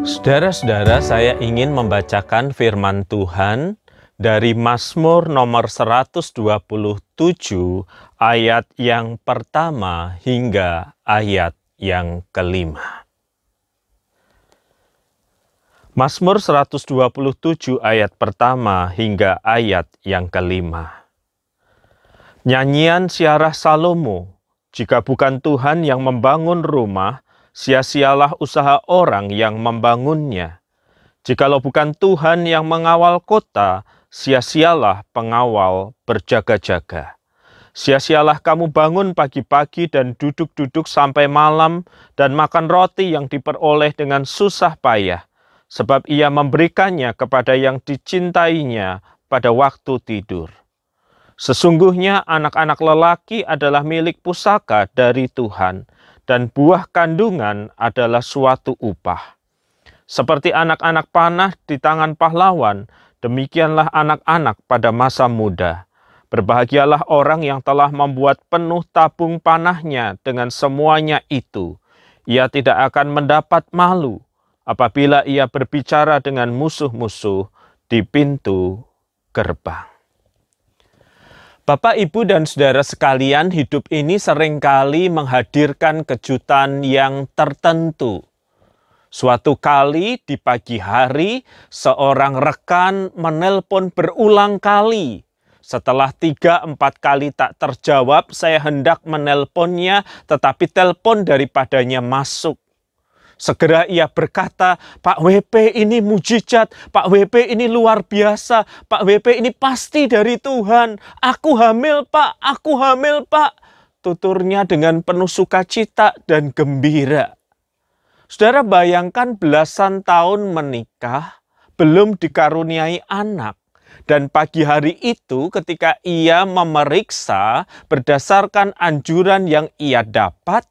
Saudara-saudara, saya ingin membacakan firman Tuhan dari Mazmur nomor 127 ayat yang pertama hingga ayat yang kelima. Mazmur 127 ayat pertama hingga ayat yang kelima. Nyanyian Syarah Salomo, jika bukan Tuhan yang membangun rumah, sia-sialah usaha orang yang membangunnya. Jikalau bukan Tuhan yang mengawal kota, sia-sialah pengawal berjaga-jaga. Sia-sialah kamu bangun pagi-pagi dan duduk-duduk sampai malam dan makan roti yang diperoleh dengan susah payah, sebab ia memberikannya kepada yang dicintainya pada waktu tidur. Sesungguhnya anak-anak lelaki adalah milik pusaka dari Tuhan, dan buah kandungan adalah suatu upah. Seperti anak-anak panah di tangan pahlawan, demikianlah anak-anak pada masa muda. Berbahagialah orang yang telah membuat penuh tabung panahnya dengan semuanya itu. Ia tidak akan mendapat malu apabila ia berbicara dengan musuh-musuh di pintu gerbang. Bapak, Ibu, dan saudara sekalian, hidup ini seringkali menghadirkan kejutan yang tertentu. Suatu kali di pagi hari, seorang rekan menelpon berulang kali. Setelah 3-4 kali tak terjawab, saya hendak menelponnya, tetapi telepon daripadanya masuk. Segera ia berkata, Pak WP ini mujizat, Pak WP ini luar biasa, Pak WP ini pasti dari Tuhan. Aku hamil Pak, aku hamil Pak. Tuturnya dengan penuh sukacita dan gembira. Saudara, bayangkan belasan tahun menikah, belum dikaruniai anak. Dan pagi hari itu ketika ia memeriksa berdasarkan anjuran yang ia dapat,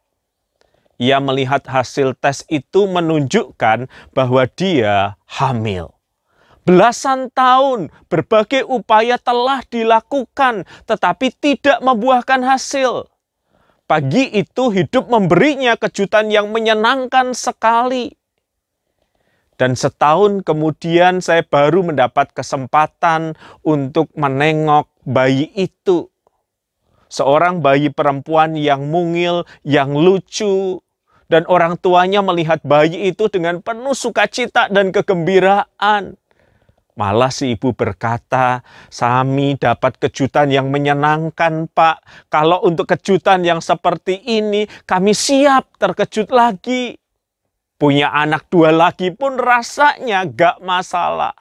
ia melihat hasil tes itu menunjukkan bahwa dia hamil. Belasan tahun berbagai upaya telah dilakukan tetapi tidak membuahkan hasil. Pagi itu hidup memberinya kejutan yang menyenangkan sekali. Dan setahun kemudian saya baru mendapat kesempatan untuk menengok bayi itu. Seorang bayi perempuan yang mungil, yang lucu. Dan orang tuanya melihat bayi itu dengan penuh sukacita dan kegembiraan. Malah si ibu berkata, "Sami dapat kejutan yang menyenangkan, Pak. Kalau untuk kejutan yang seperti ini, kami siap terkejut lagi. Punya anak 2 lagi pun rasanya gak masalah."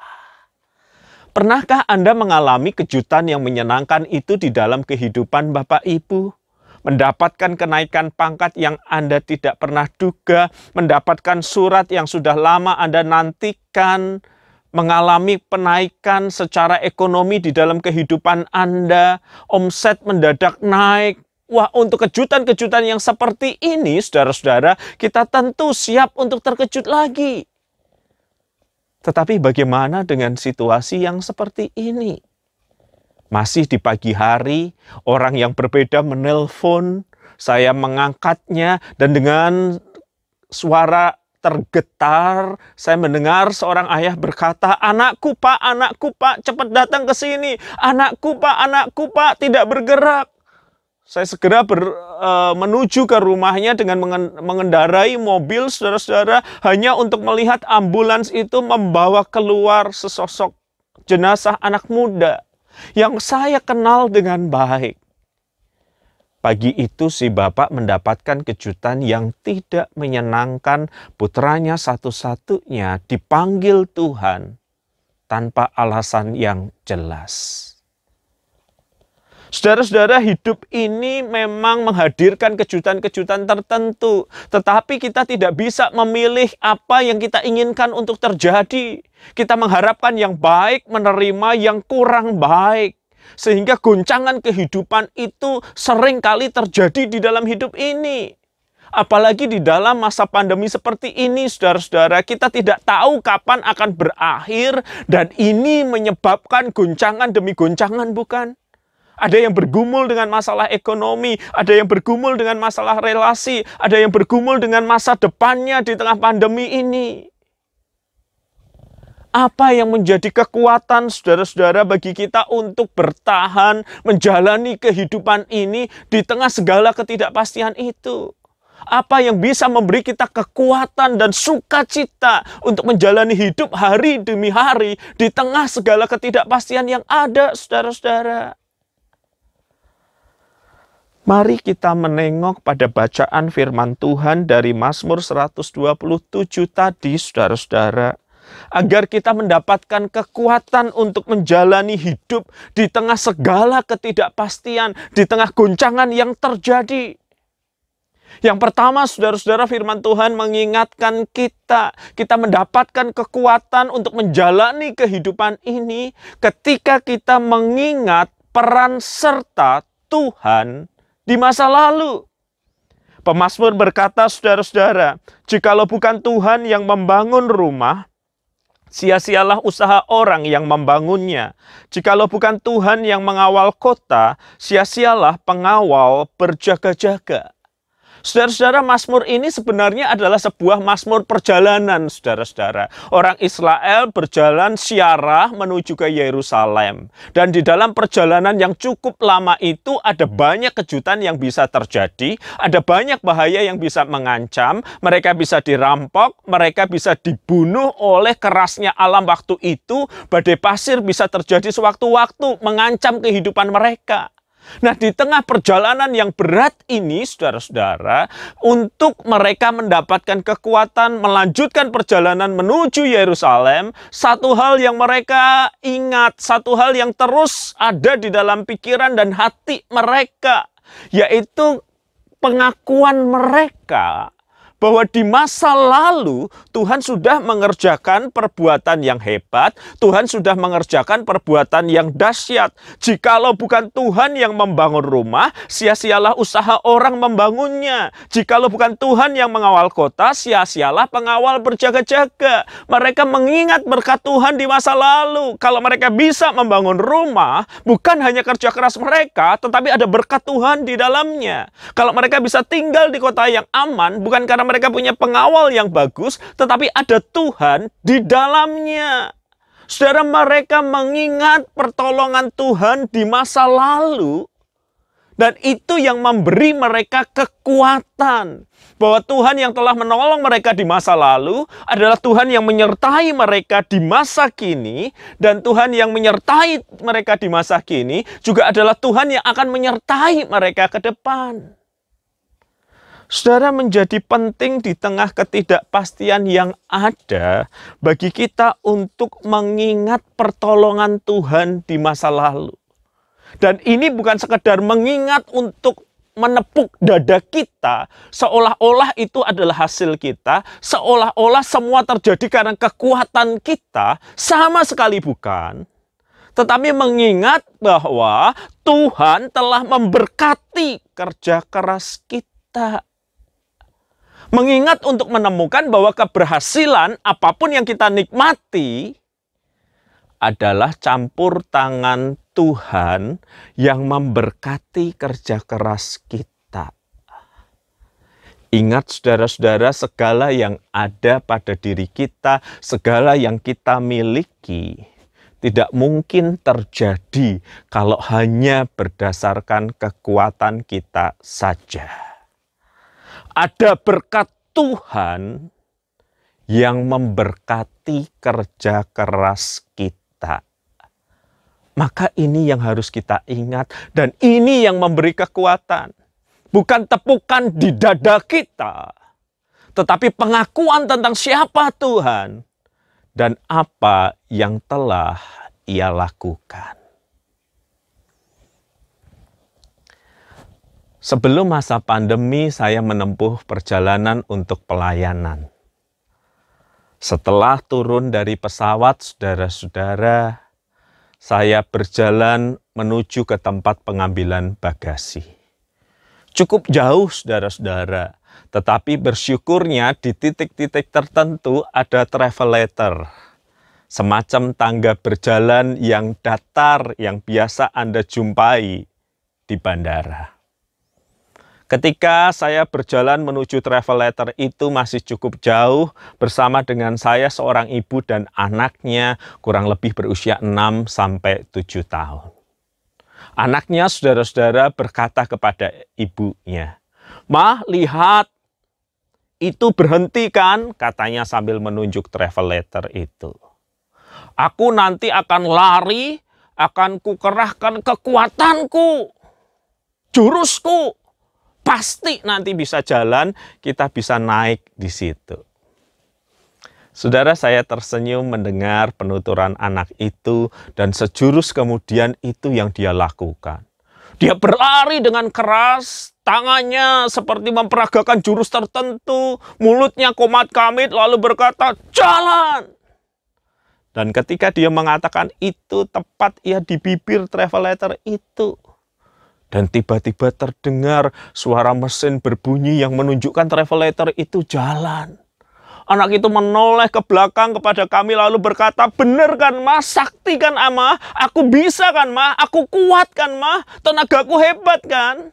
Pernahkah Anda mengalami kejutan yang menyenangkan itu di dalam kehidupan Bapak Ibu? Mendapatkan kenaikan pangkat yang Anda tidak pernah duga, mendapatkan surat yang sudah lama Anda nantikan, mengalami penaikan secara ekonomi di dalam kehidupan Anda, omset mendadak naik. Wah, untuk kejutan-kejutan yang seperti ini, saudara-saudara, kita tentu siap untuk terkejut lagi. Tetapi bagaimana dengan situasi yang seperti ini? Masih di pagi hari, orang yang berbeda menelpon, saya mengangkatnya dan dengan suara tergetar, saya mendengar seorang ayah berkata, anakku Pak, cepat datang ke sini. Anakku Pak, tidak bergerak." Saya segera menuju ke rumahnya dengan mengendarai mobil, saudara-saudara, hanya untuk melihat ambulans itu membawa keluar sesosok jenazah anak muda yang saya kenal dengan baik. Pagi itu si bapak mendapatkan kejutan yang tidak menyenangkan. Putranya satu-satunya dipanggil Tuhan tanpa alasan yang jelas. Saudara-saudara, hidup ini memang menghadirkan kejutan-kejutan tertentu. Tetapi kita tidak bisa memilih apa yang kita inginkan untuk terjadi. Kita mengharapkan yang baik, menerima yang kurang baik. Sehingga goncangan kehidupan itu sering kali terjadi di dalam hidup ini. Apalagi di dalam masa pandemi seperti ini, saudara-saudara, kita tidak tahu kapan akan berakhir. Dan ini menyebabkan goncangan demi goncangan, bukan? Ada yang bergumul dengan masalah ekonomi, ada yang bergumul dengan masalah relasi, ada yang bergumul dengan masa depannya di tengah pandemi ini. Apa yang menjadi kekuatan saudara-saudara bagi kita untuk bertahan menjalani kehidupan ini di tengah segala ketidakpastian itu? Apa yang bisa memberi kita kekuatan dan sukacita untuk menjalani hidup hari demi hari di tengah segala ketidakpastian yang ada, saudara-saudara? Mari kita menengok pada bacaan firman Tuhan dari Mazmur 127 tadi, saudara-saudara. Agar kita mendapatkan kekuatan untuk menjalani hidup di tengah segala ketidakpastian, di tengah goncangan yang terjadi. Yang pertama, saudara-saudara, firman Tuhan mengingatkan kita mendapatkan kekuatan untuk menjalani kehidupan ini ketika kita mengingat peran serta Tuhan di masa lalu. Pemazmur berkata, saudara-saudara, jikalau bukan Tuhan yang membangun rumah, sia-sialah usaha orang yang membangunnya. Jikalau bukan Tuhan yang mengawal kota, sia-sialah pengawal berjaga-jaga. Saudara-saudara, Mazmur ini sebenarnya adalah sebuah Mazmur perjalanan, saudara-saudara. Orang Israel berjalan siarah menuju ke Yerusalem. Dan di dalam perjalanan yang cukup lama itu ada banyak kejutan yang bisa terjadi. Ada banyak bahaya yang bisa mengancam. Mereka bisa dirampok, mereka bisa dibunuh oleh kerasnya alam waktu itu. Badai pasir bisa terjadi sewaktu-waktu mengancam kehidupan mereka. Nah, di tengah perjalanan yang berat ini, saudara-saudara, untuk mereka mendapatkan kekuatan melanjutkan perjalanan menuju Yerusalem, satu hal yang mereka ingat, satu hal yang terus ada di dalam pikiran dan hati mereka, yaitu pengakuan mereka bahwa di masa lalu Tuhan sudah mengerjakan perbuatan yang hebat, Tuhan sudah mengerjakan perbuatan yang dahsyat. Jikalau bukan Tuhan yang membangun rumah, sia-sialah usaha orang membangunnya. Jikalau bukan Tuhan yang mengawal kota, sia-sialah pengawal berjaga-jaga. Mereka mengingat berkat Tuhan di masa lalu. Kalau mereka bisa membangun rumah, bukan hanya kerja keras mereka, tetapi ada berkat Tuhan di dalamnya. Kalau mereka bisa tinggal di kota yang aman, bukan karena mereka punya pengawal yang bagus, tetapi ada Tuhan di dalamnya. Saudara, mereka mengingat pertolongan Tuhan di masa lalu, dan itu yang memberi mereka kekuatan. Bahwa Tuhan yang telah menolong mereka di masa lalu adalah Tuhan yang menyertai mereka di masa kini, dan Tuhan yang menyertai mereka di masa kini juga adalah Tuhan yang akan menyertai mereka ke depan. Saudara, menjadi penting di tengah ketidakpastian yang ada bagi kita untuk mengingat pertolongan Tuhan di masa lalu. Dan ini bukan sekedar mengingat untuk menepuk dada kita, seolah-olah itu adalah hasil kita, seolah-olah semua terjadi karena kekuatan kita, sama sekali bukan. Tetapi mengingat bahwa Tuhan telah memberkati kerja keras kita. Mengingat untuk menemukan bahwa keberhasilan apapun yang kita nikmati adalah campur tangan Tuhan yang memberkati kerja keras kita. Ingat, saudara-saudara, segala yang ada pada diri kita, segala yang kita miliki, tidak mungkin terjadi kalau hanya berdasarkan kekuatan kita saja. Ada berkat Tuhan yang memberkati kerja keras kita. Maka ini yang harus kita ingat, dan ini yang memberi kekuatan. Bukan tepukan di dada kita, tetapi pengakuan tentang siapa Tuhan dan apa yang telah Ia lakukan. Sebelum masa pandemi, saya menempuh perjalanan untuk pelayanan. Setelah turun dari pesawat, saudara-saudara, saya berjalan menuju ke tempat pengambilan bagasi. Cukup jauh, saudara-saudara, tetapi bersyukurnya di titik-titik tertentu ada travel letter. Semacam tangga berjalan yang datar yang biasa Anda jumpai di bandara. Ketika saya berjalan menuju travel letter itu masih cukup jauh, bersama dengan saya seorang ibu dan anaknya kurang lebih berusia 6 sampai 7 tahun. Anaknya, saudara-saudara, berkata kepada ibunya, "Mah, lihat, itu berhenti kan?" katanya sambil menunjuk travel letter itu. "Aku nanti akan lari, akan kukerahkan kekuatanku, jurusku. Pasti nanti bisa jalan, kita bisa naik di situ." Saudara, saya tersenyum mendengar penuturan anak itu, dan sejurus kemudian itu yang dia lakukan. Dia berlari dengan keras, tangannya seperti memperagakan jurus tertentu, mulutnya komat-kamit lalu berkata, "Jalan!" Dan ketika dia mengatakan itu, tepat ia di bibir travel letter itu. Dan tiba-tiba terdengar suara mesin berbunyi yang menunjukkan travel letter itu jalan. Anak itu menoleh ke belakang kepada kami lalu berkata, "Bener kan, Mah? Sakti kan, Mah? Aku bisa kan, Mah? Aku kuat kan, Mah? Tenagaku hebat kan?"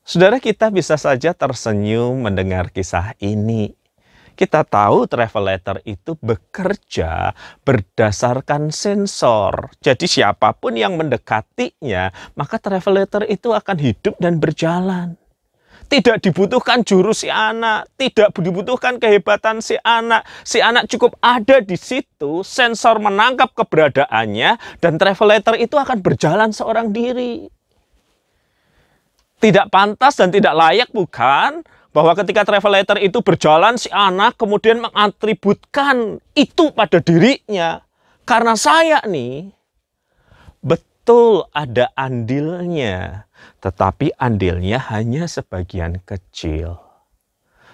Saudara, kita bisa saja tersenyum mendengar kisah ini. Kita tahu travel letter itu bekerja berdasarkan sensor. Jadi siapapun yang mendekatinya, maka travel letter itu akan hidup dan berjalan. Tidak dibutuhkan jurus si anak, tidak dibutuhkan kehebatan si anak. Si anak cukup ada di situ, sensor menangkap keberadaannya, dan travel letter itu akan berjalan seorang diri. Tidak pantas dan tidak layak, bukan? Bahwa ketika travel letter itu berjalan, si anak kemudian mengatributkan itu pada dirinya. Karena saya nih, betul ada andilnya, tetapi andilnya hanya sebagian kecil.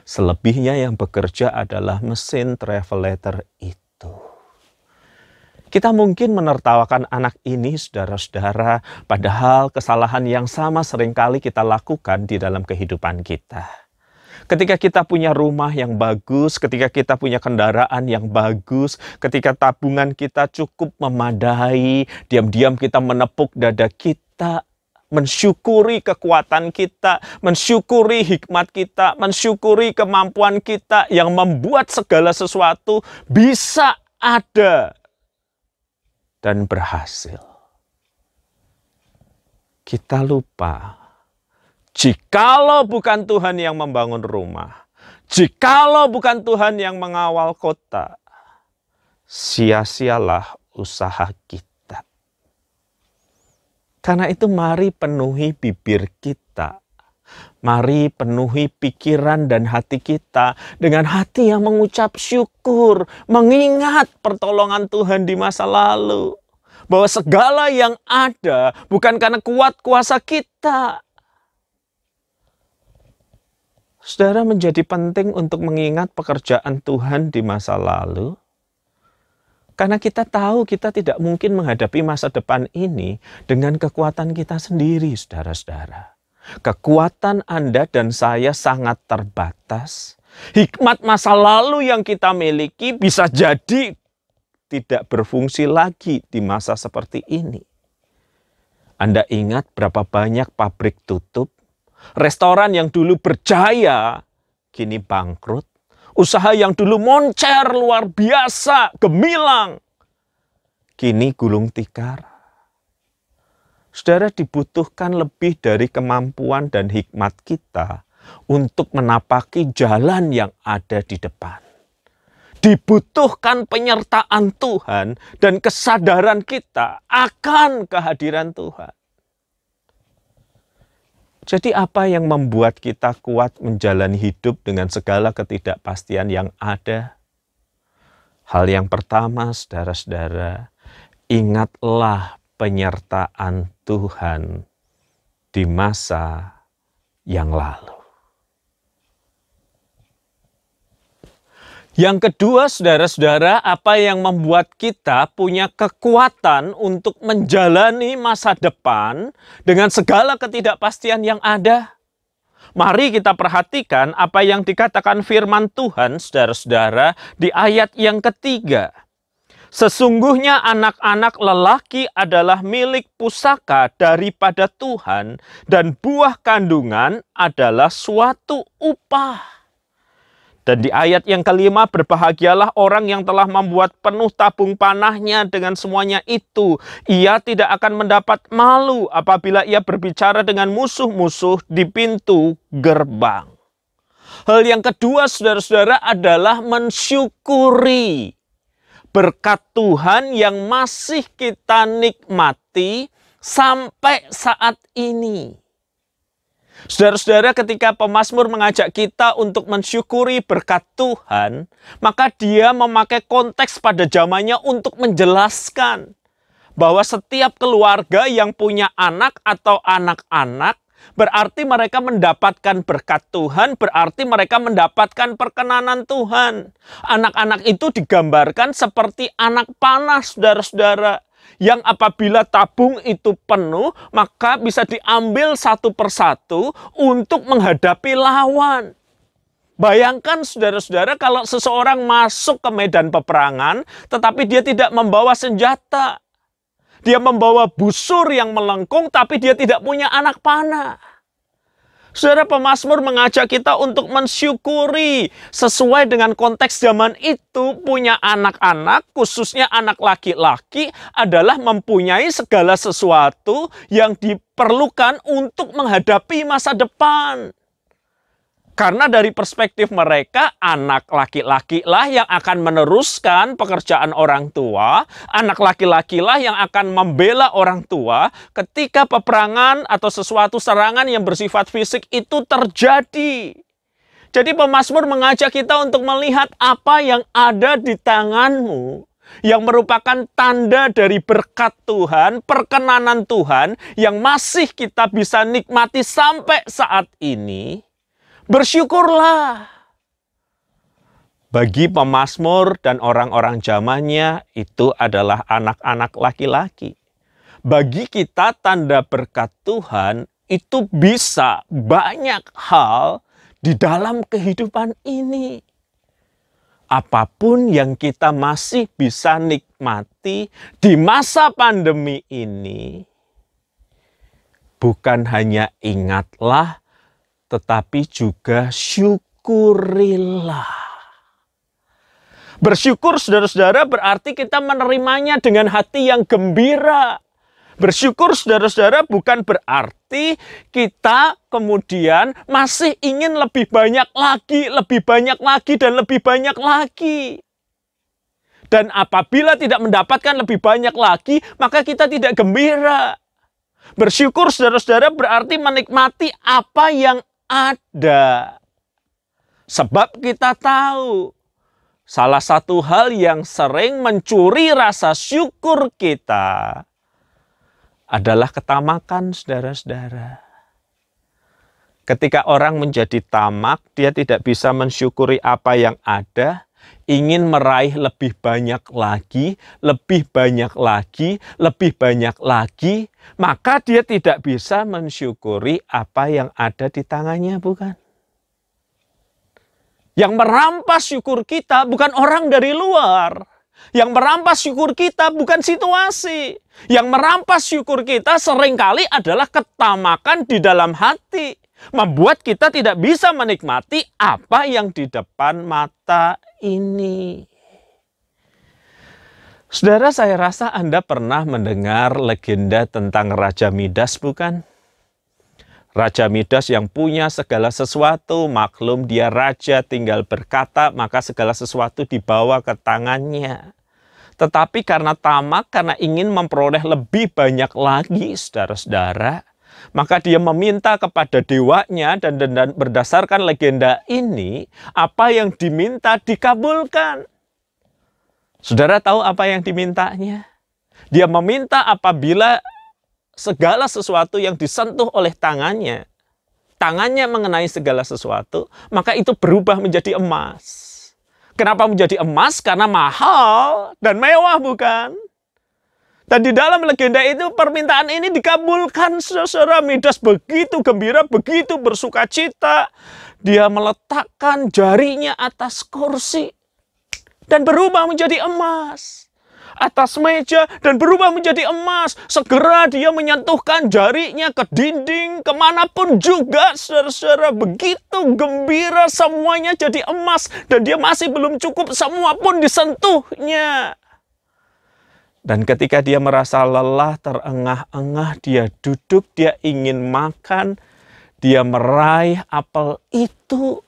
Selebihnya yang bekerja adalah mesin travel letter itu. Kita mungkin menertawakan anak ini, saudara-saudara, padahal kesalahan yang sama seringkali kita lakukan di dalam kehidupan kita. Ketika kita punya rumah yang bagus, ketika kita punya kendaraan yang bagus, ketika tabungan kita cukup memadai, diam-diam kita menepuk dada kita, mensyukuri kekuatan kita, mensyukuri hikmat kita, mensyukuri kemampuan kita yang membuat segala sesuatu bisa ada dan berhasil. Kita lupa, jikalau bukan Tuhan yang membangun rumah, jikalau bukan Tuhan yang mengawal kota, sia-sialah usaha kita. Karena itu mari penuhi bibir kita, mari penuhi pikiran dan hati kita dengan hati yang mengucap syukur, mengingat pertolongan Tuhan di masa lalu. Bahwa segala yang ada bukan karena kuat kuasa kita. Saudara, menjadi penting untuk mengingat pekerjaan Tuhan di masa lalu. Karena kita tahu kita tidak mungkin menghadapi masa depan ini dengan kekuatan kita sendiri, saudara-saudara. Kekuatan Anda dan saya sangat terbatas. Hikmat masa lalu yang kita miliki bisa jadi tidak berfungsi lagi di masa seperti ini. Anda ingat berapa banyak pabrik tutup? Restoran yang dulu berjaya, kini bangkrut. Usaha yang dulu moncer luar biasa, gemilang, kini gulung tikar. Saudara, dibutuhkan lebih dari kemampuan dan hikmat kita untuk menapaki jalan yang ada di depan. Dibutuhkan penyertaan Tuhan dan kesadaran kita akan kehadiran Tuhan. Jadi apa yang membuat kita kuat menjalani hidup dengan segala ketidakpastian yang ada? Hal yang pertama, saudara-saudara, ingatlah penyertaan Tuhan di masa yang lalu. Yang kedua, saudara-saudara, apa yang membuat kita punya kekuatan untuk menjalani masa depan dengan segala ketidakpastian yang ada? Mari kita perhatikan apa yang dikatakan firman Tuhan, saudara-saudara, di ayat yang ketiga. Sesungguhnya anak-anak lelaki adalah milik pusaka daripada Tuhan, dan buah kandungan adalah suatu upah. Dan di ayat yang kelima, berbahagialah orang yang telah membuat penuh tabung panahnya dengan semuanya itu. Ia tidak akan mendapat malu apabila ia berbicara dengan musuh-musuh di pintu gerbang. Hal yang kedua, saudara-saudara, adalah mensyukuri berkat Tuhan yang masih kita nikmati sampai saat ini. Saudara-saudara, ketika pemazmur mengajak kita untuk mensyukuri berkat Tuhan, maka dia memakai konteks pada zamannya untuk menjelaskan bahwa setiap keluarga yang punya anak atau anak-anak, berarti mereka mendapatkan berkat Tuhan, berarti mereka mendapatkan perkenanan Tuhan. Anak-anak itu digambarkan seperti anak panah, saudara-saudara, yang apabila tabung itu penuh, maka bisa diambil satu persatu untuk menghadapi lawan. Bayangkan saudara-saudara, kalau seseorang masuk ke medan peperangan, tetapi dia tidak membawa senjata. Dia membawa busur yang melengkung, tapi dia tidak punya anak panah. Saudara, pemazmur mengajak kita untuk mensyukuri sesuai dengan konteks zaman itu. Punya anak-anak, khususnya anak laki-laki, adalah mempunyai segala sesuatu yang diperlukan untuk menghadapi masa depan. Karena dari perspektif mereka, anak laki-laki lah yang akan meneruskan pekerjaan orang tua. Anak laki-laki lah yang akan membela orang tua ketika peperangan atau sesuatu serangan yang bersifat fisik itu terjadi. Jadi pemazmur mengajak kita untuk melihat apa yang ada di tanganmu, yang merupakan tanda dari berkat Tuhan, perkenanan Tuhan, yang masih kita bisa nikmati sampai saat ini. Bersyukurlah. Bagi pemazmur dan orang-orang zamannya, itu adalah anak-anak laki-laki. Bagi kita, tanda berkat Tuhan itu bisa banyak hal di dalam kehidupan ini. Apapun yang kita masih bisa nikmati di masa pandemi ini, bukan hanya ingatlah, tetapi juga syukurilah. Bersyukur, saudara-saudara, berarti kita menerimanya dengan hati yang gembira. Bersyukur, saudara-saudara, bukan berarti kita kemudian masih ingin lebih banyak lagi, dan lebih banyak lagi. Dan apabila tidak mendapatkan lebih banyak lagi, maka kita tidak gembira. Bersyukur, saudara-saudara, berarti menikmati apa yang ada. Sebab kita tahu salah satu hal yang sering mencuri rasa syukur kita adalah ketamakan, saudara-saudara. Ketika orang menjadi tamak, dia tidak bisa mensyukuri apa yang ada, ingin meraih lebih banyak lagi, maka dia tidak bisa mensyukuri apa yang ada di tangannya, bukan? Yang merampas syukur kita bukan orang dari luar. Yang merampas syukur kita bukan situasi. Yang merampas syukur kita seringkali adalah ketamakan di dalam hati. Membuat kita tidak bisa menikmati apa yang di depan mata ini. Saudara, saya rasa Anda pernah mendengar legenda tentang Raja Midas, bukan? Raja Midas yang punya segala sesuatu, maklum dia raja, tinggal berkata, maka segala sesuatu dibawa ke tangannya. Tetapi karena tamak, karena ingin memperoleh lebih banyak lagi, saudara-saudara, maka dia meminta kepada dewanya, dan berdasarkan legenda ini, apa yang diminta dikabulkan. Saudara tahu apa yang dimintanya? Dia meminta apabila segala sesuatu yang disentuh oleh tangannya mengenai segala sesuatu, maka itu berubah menjadi emas. Kenapa menjadi emas? Karena mahal dan mewah, bukan? Dan di dalam legenda itu permintaan ini dikabulkan, saudara. Midas begitu gembira, begitu bersuka cita. Dia meletakkan jarinya atas kursi dan berubah menjadi emas. atas meja dan berubah menjadi emas. Segera dia menyentuhkan jarinya ke dinding, kemanapun juga, saudara-saudara. Begitu gembira, semuanya jadi emas. Dan dia masih belum cukup, semua pun disentuhnya. Dan ketika dia merasa lelah, terengah-engah, dia duduk, dia ingin makan, dia meraih apel itu.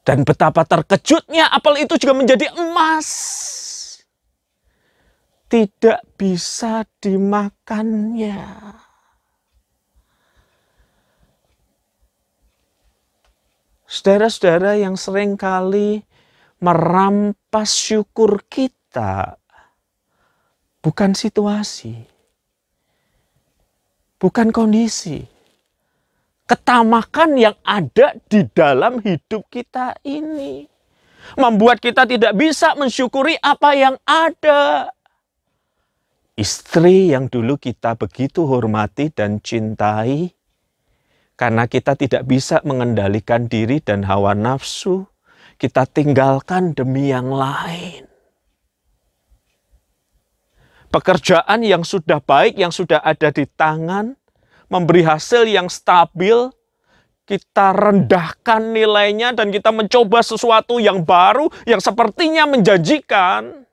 Dan betapa terkejutnya apel itu juga menjadi emas. Tidak bisa dimakannya. Saudara-saudara yang seringkali merampas syukur kita, bukan situasi, bukan kondisi, ketamakan yang ada di dalam hidup kita ini membuat kita tidak bisa mensyukuri apa yang ada. Istri yang dulu kita begitu hormati dan cintai, karena kita tidak bisa mengendalikan diri dan hawa nafsu, kita tinggalkan demi yang lain. Pekerjaan yang sudah baik, yang sudah ada di tangan, memberi hasil yang stabil, kita rendahkan nilainya dan kita mencoba sesuatu yang baru, yang sepertinya menjanjikan,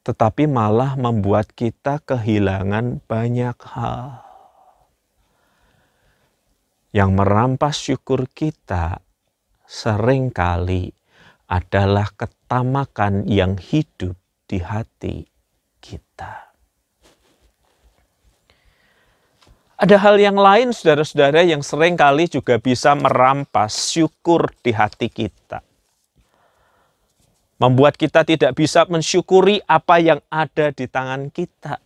tetapi malah membuat kita kehilangan banyak hal. Yang merampas syukur kita seringkali adalah ketamakan yang hidup di hati kita. Ada hal yang lain, saudara-saudara, yang seringkali juga bisa merampas syukur di hati kita. Membuat kita tidak bisa mensyukuri apa yang ada di tangan kita.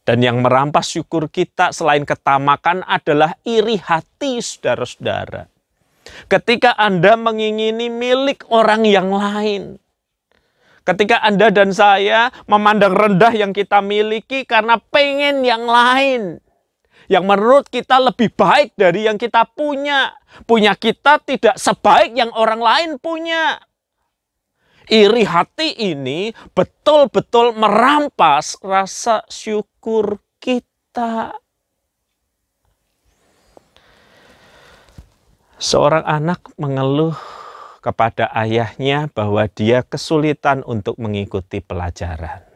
Dan yang merampas syukur kita selain ketamakan adalah iri hati, saudara-saudara. Ketika Anda mengingini milik orang yang lain. Ketika Anda dan saya memandang rendah yang kita miliki karena pengen yang lain. Yang menurut kita lebih baik dari yang kita punya. Punya kita tidak sebaik yang orang lain punya. Iri hati ini betul-betul merampas rasa syukur kita. Seorang anak mengeluh kepada ayahnya bahwa dia kesulitan untuk mengikuti pelajaran.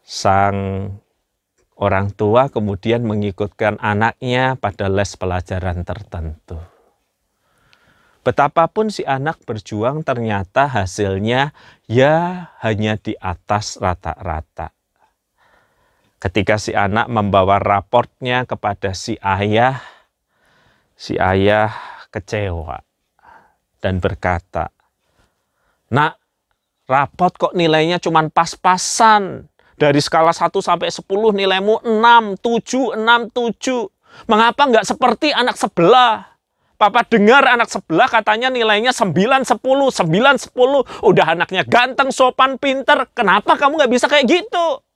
Sang orang tua kemudian mengikutkan anaknya pada les pelajaran tertentu. Betapapun si anak berjuang, ternyata hasilnya ya hanya di atas rata-rata. Ketika si anak membawa raportnya kepada si ayah kecewa dan berkata, "Nak, rapot kok nilainya cuma pas-pasan. Dari skala 1 sampai 10 nilaimu 6, 7, 6, 7. Mengapa nggak seperti anak sebelah? Papa dengar anak sebelah katanya nilainya 9, 10, 9, 10. Udah anaknya ganteng, sopan, pinter. Kenapa kamu nggak bisa kayak gitu?"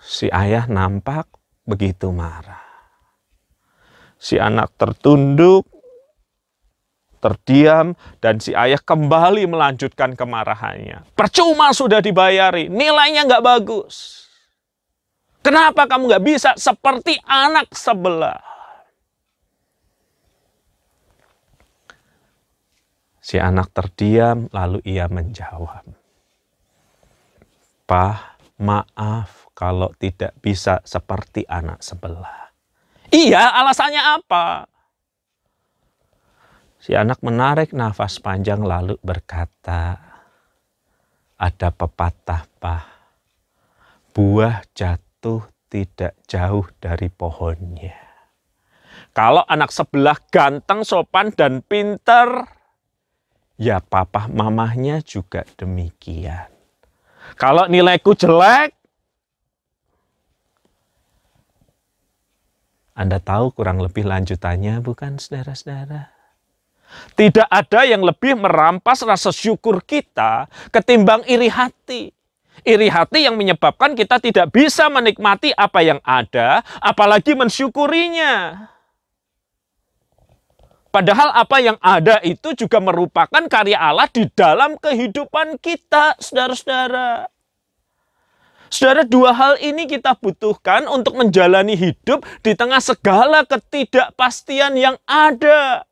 Si ayah nampak begitu marah. Si anak tertunduk, terdiam, dan si ayah kembali melanjutkan kemarahannya. Percuma sudah dibayari, nilainya nggak bagus. Kenapa kamu nggak bisa seperti anak sebelah? Si anak terdiam, lalu ia menjawab, "Pak, maaf kalau tidak bisa seperti anak sebelah." Iya, alasannya apa? Si anak menarik nafas panjang lalu berkata, "Ada pepatah, Pak. Buah jatuh tidak jauh dari pohonnya. Kalau anak sebelah ganteng, sopan, dan pinter, ya papa mamahnya juga demikian. Kalau nilaiku jelek, Anda tahu kurang lebih lanjutannya, bukan, saudara-saudara? Tidak ada yang lebih merampas rasa syukur kita ketimbang iri hati. Iri hati yang menyebabkan kita tidak bisa menikmati apa yang ada, apalagi mensyukurinya. Padahal apa yang ada itu juga merupakan karya Allah di dalam kehidupan kita, saudara-saudara. Saudara, dua hal ini kita butuhkan untuk menjalani hidup di tengah segala ketidakpastian yang ada.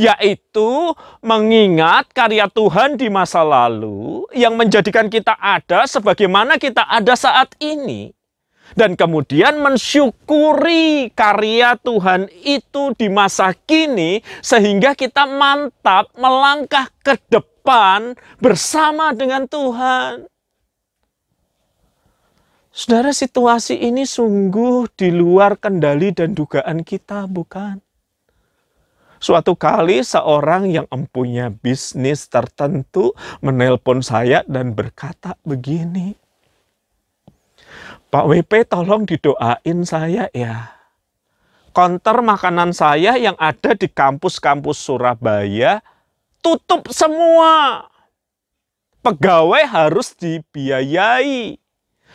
Yaitu mengingat karya Tuhan di masa lalu yang menjadikan kita ada sebagaimana kita ada saat ini. Dan kemudian mensyukuri karya Tuhan itu di masa kini sehingga kita mantap melangkah ke depan bersama dengan Tuhan. Saudara, situasi ini sungguh di luar kendali dan dugaan kita, bukan? Suatu kali seorang yang mempunyai bisnis tertentu menelpon saya dan berkata begini, "Pak WP, tolong didoain saya ya. Konter makanan saya yang ada di kampus-kampus Surabaya tutup semua. Pegawai harus dibiayai.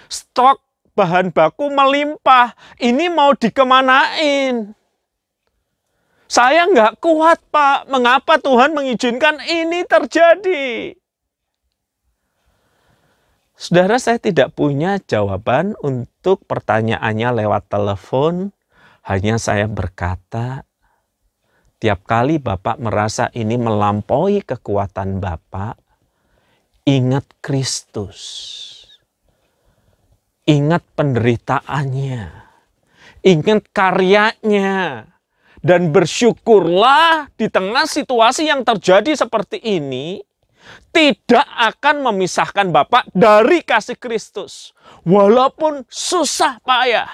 Stok bahan baku melimpah. Ini mau dikemanain? Saya nggak kuat, Pak. Mengapa Tuhan mengizinkan ini terjadi?" Saudara, saya tidak punya jawaban untuk pertanyaannya lewat telepon. Hanya saya berkata, tiap kali Bapak merasa ini melampaui kekuatan Bapak, ingat Kristus. Ingat penderitaannya. Ingat karyanya. Dan bersyukurlah di tengah situasi yang terjadi seperti ini, tidak akan memisahkan Bapak dari kasih Kristus. Walaupun susah payah.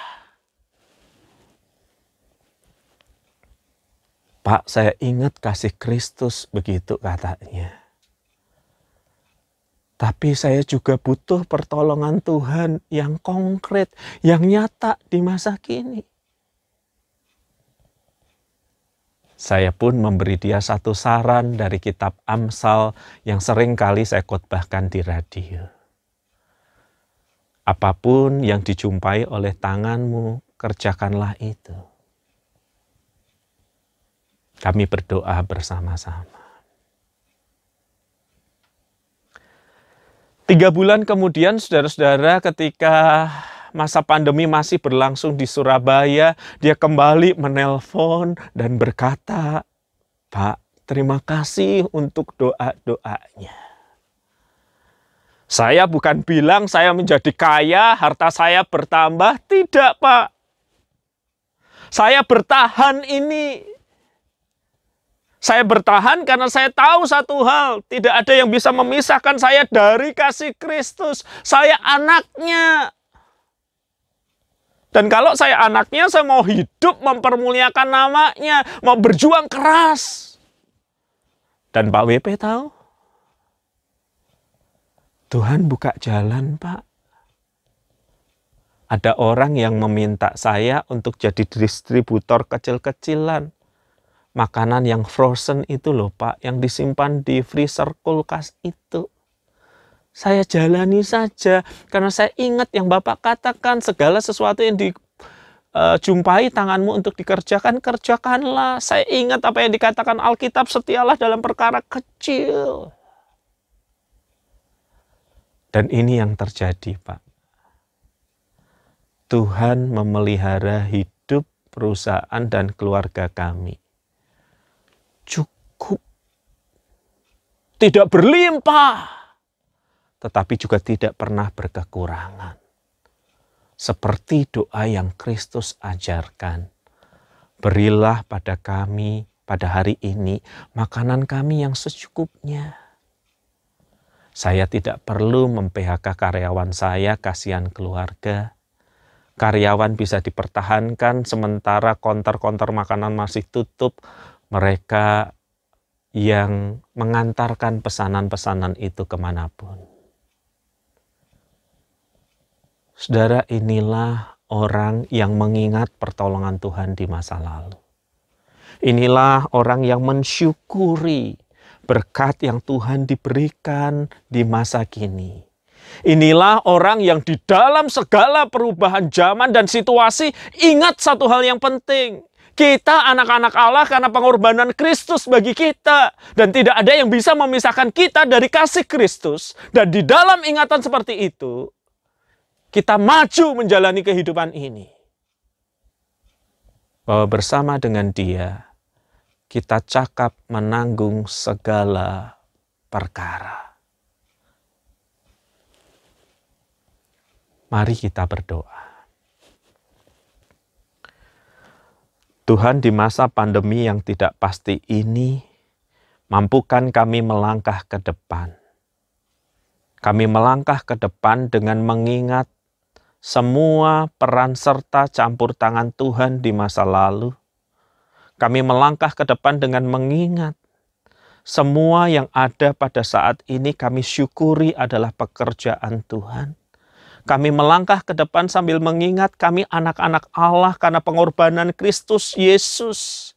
Pak, saya ingat kasih Kristus, begitu katanya. Tapi saya juga butuh pertolongan Tuhan yang konkret, yang nyata di masa kini. Saya pun memberi dia satu saran dari kitab Amsal yang sering kali saya khotbahkan di radio. Apapun yang dijumpai oleh tanganmu, kerjakanlah itu. Kami berdoa bersama-sama. 3 bulan kemudian, saudara-saudara, ketika masa pandemi masih berlangsung di Surabaya, dia kembali menelpon dan berkata, "Pak, terima kasih untuk doa-doanya. Saya bukan bilang saya menjadi kaya, harta saya bertambah. Tidak, Pak. Saya bertahan ini. Saya bertahan karena saya tahu satu hal. Tidak ada yang bisa memisahkan saya dari kasih Kristus. Saya anaknya. Dan kalau saya anaknya, saya mau hidup mempermuliakan namanya. Mau berjuang keras." Dan Pak WP tahu. Tuhan buka jalan, Pak. Ada orang yang meminta saya untuk jadi distributor kecil-kecilan. Makanan yang frozen itu loh, Pak. Yang disimpan di freezer kulkas itu. Saya jalani saja, karena saya ingat yang Bapak katakan, segala sesuatu yang dijumpai tanganmu untuk dikerjakan, kerjakanlah. Saya ingat apa yang dikatakan Alkitab, setialah dalam perkara kecil. Dan ini yang terjadi, Pak. Tuhan memelihara hidup, perusahaan, dan keluarga kami. Cukup. Tidak berlimpah. Tetapi juga tidak pernah berkekurangan. Seperti doa yang Kristus ajarkan. Berilah pada kami pada hari ini makanan kami yang secukupnya. Saya tidak perlu mem-PHK karyawan saya, kasihan keluarga. Karyawan bisa dipertahankan sementara konter-konter makanan masih tutup. Mereka yang mengantarkan pesanan-pesanan itu kemanapun. Saudara, inilah orang yang mengingat pertolongan Tuhan di masa lalu. Inilah orang yang mensyukuri berkat yang Tuhan diberikan di masa kini. Inilah orang yang di dalam segala perubahan zaman dan situasi ingat satu hal yang penting. Kita anak-anak Allah karena pengorbanan Kristus bagi kita. Dan tidak ada yang bisa memisahkan kita dari kasih Kristus. Dan di dalam ingatan seperti itu, kita maju menjalani kehidupan ini. Bahwa bersama dengan Dia, kita cakap menanggung segala perkara. Mari kita berdoa. Tuhan, di masa pandemi yang tidak pasti ini, mampukan kami melangkah ke depan. Kami melangkah ke depan dengan mengingat semua peran serta campur tangan Tuhan di masa lalu. Kami melangkah ke depan dengan mengingat semua yang ada pada saat ini kami syukuri adalah pekerjaan Tuhan. Kami melangkah ke depan sambil mengingat kami anak-anak Allah karena pengorbanan Kristus Yesus.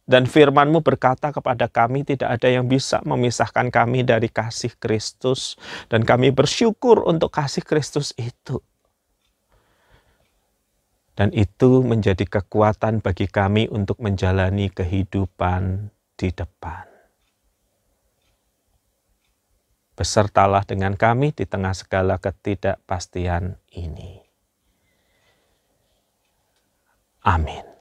Dan firman-Mu berkata kepada kami tidak ada yang bisa memisahkan kami dari kasih Kristus. Dan kami bersyukur untuk kasih Kristus itu. Dan itu menjadi kekuatan bagi kami untuk menjalani kehidupan di depan. Besertalah dengan kami di tengah segala ketidakpastian ini. Amin.